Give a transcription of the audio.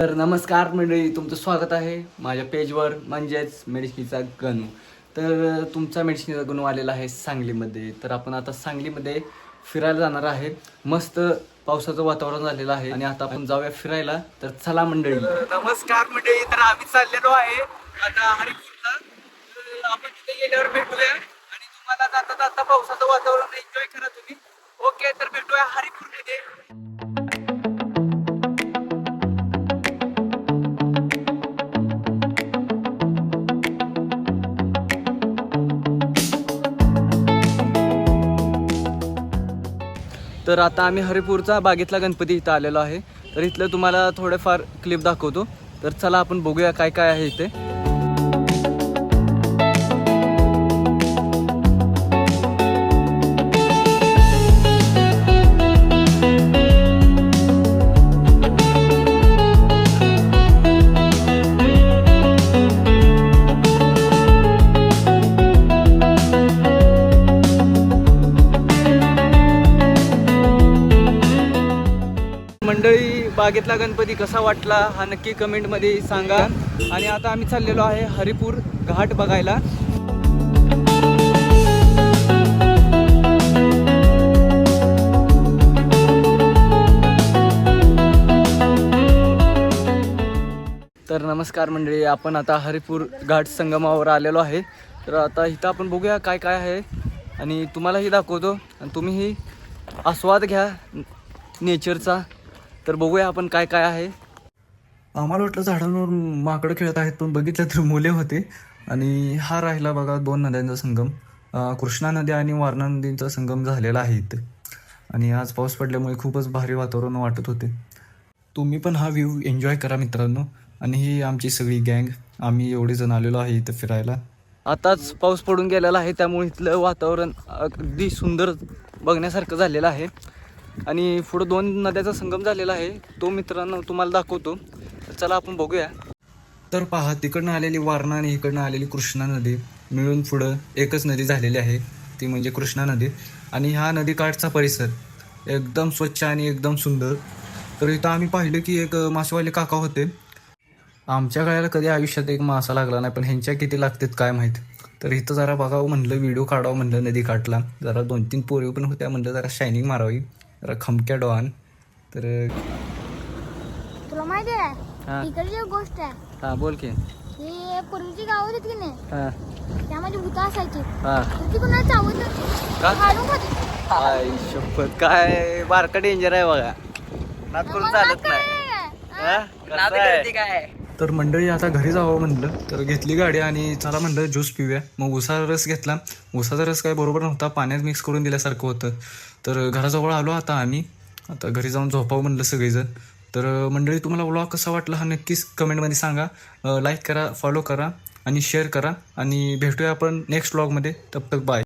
तर नमस्कार मंडळी, तुमचं स्वागत आहे माझ्या पेजवर म्हणजेच मेडिसिनचा गणू. तर तुमचा मेडिसिनचा गणू आलेला आहे सांगलीमध्ये. तर आपण आता सांगलीमध्ये फिरायला जाणार आहे. मस्त पावसाचं वातावरण झालेलं आहे आणि आता आपण जाऊया फिरायला. तर चला मंडळी. नमस्कार मंडळी, तर आम्ही चाललेलो आहे आता हरिपूरला. आपण तिथे गेल्यावर भेटूया आणि तुम्हाला जाता जाता पावसाचं वातावरण एन्जॉय करा तुम्ही. ओके, तर भेटूया हरिपूरमध्ये. तर आता आम्ही हरिपूरचा बागेतला गणपती इथं आलेलो आहे. तर इथलं तुम्हाला थोडेफार क्लिप दाखवतो. तर चला आपण बघूया काय काय आहे इथे. मंडळी, बागेतला गणपती कसा वाटला हा नक्की कमेंटमध्ये सांगा. आणि आता आम्ही चाललेलो आहे हरिपूर घाट बघायला. तर नमस्कार मंडळी, आपण आता हरिपूर घाट संगमावर आलेलो आहे. तर आता इथं आपण बघूया काय काय आहे आणि तुम्हालाही दाखवतो आणि तुम्हीही आस्वाद घ्या नेचरचा. तर बघूया आपण काय काय आहे. आम्हाला वाटलं झाडांवर माकडं खेळत आहेत, पण बघितलं तर मुले होते. आणि हा राहिला बघा 2 नद्यांचा संगम. कृष्णा नदी आणि वारणा नदींचा संगम झालेला आहे इथे. आणि आज पाऊस पडल्यामुळे खूपच भारी वातावरण वाटत होते. तुम्ही पण हा व्ह्यू एन्जॉय करा मित्रांनो. आणि ही आमची सगळी गँग, आम्ही एवढे जण आलेलो आहे इथं फिरायला. आताच पाऊस पडून गेलेला आहे, त्यामुळे इथलं वातावरण अगदी सुंदर बघण्यासारखं झालेलं आहे. आणि पुढं 2 नद्याचा संगम झालेला आहे, तो मित्रांनो तुम्हाला दाखवतो. तर चला आपण बघूया. तर पहा, तिकडनं आलेली वारणा आणि इकडनं आलेली कृष्णा नदी मिळून पुढं एकच नदी झालेली आहे, ती म्हणजे कृष्णा नदी. आणि ह्या नदीकाठचा परिसर एकदम स्वच्छ आणि एकदम सुंदर. तर इथं आम्ही पाहिलं की एक मासेवाले काका होते. आमच्या काळाला कधी आयुष्यात एक मासा लागला नाही, पण ह्यांच्या किती लागतात काय माहीत. तर इथं जरा बघावं म्हणलं, व्हिडिओ काढावं म्हणलं नदी काठला. जरा 2-3 पोरी पण होत्या, म्हणलं जरा शायनिंग मारावी, जरा खमक्या डॉन. तर तुला माहिती आहे इकडची एक गोष्ट आहे. हां बोल की. हे पूर्वीची गाव होती की नाही, हां त्यामध्ये भूत असायची. हां ती कोणाला चावत का? काढून खाते. आई शपथ, काय बारका डेंजर आहे बघा. नाद करून चालत नाही. काय तर मंडळी, आता घरी जावं म्हणलं तर घेतली गाडी आणि चला म्हणलं ज्यूस पिऊया. मग उसाचा रस घेतला. उसाचा रस काय बरोबर नव्हता, पाण्यात मिक्स करून दिल्यासारखं होतं. तर घराजवळ आलो आता आम्ही. आता घरी जाऊन झोपावं म्हणलं सगळेजण. तर मंडळी, तुम्हाला व्लॉग कसा वाटला हा नक्कीच कमेंटमध्ये सांगा. लाईक करा, फॉलो करा आणि शेअर करा. आणि भेटूया आपण नेक्स्ट व्लॉगमध्ये. तब तक बाय.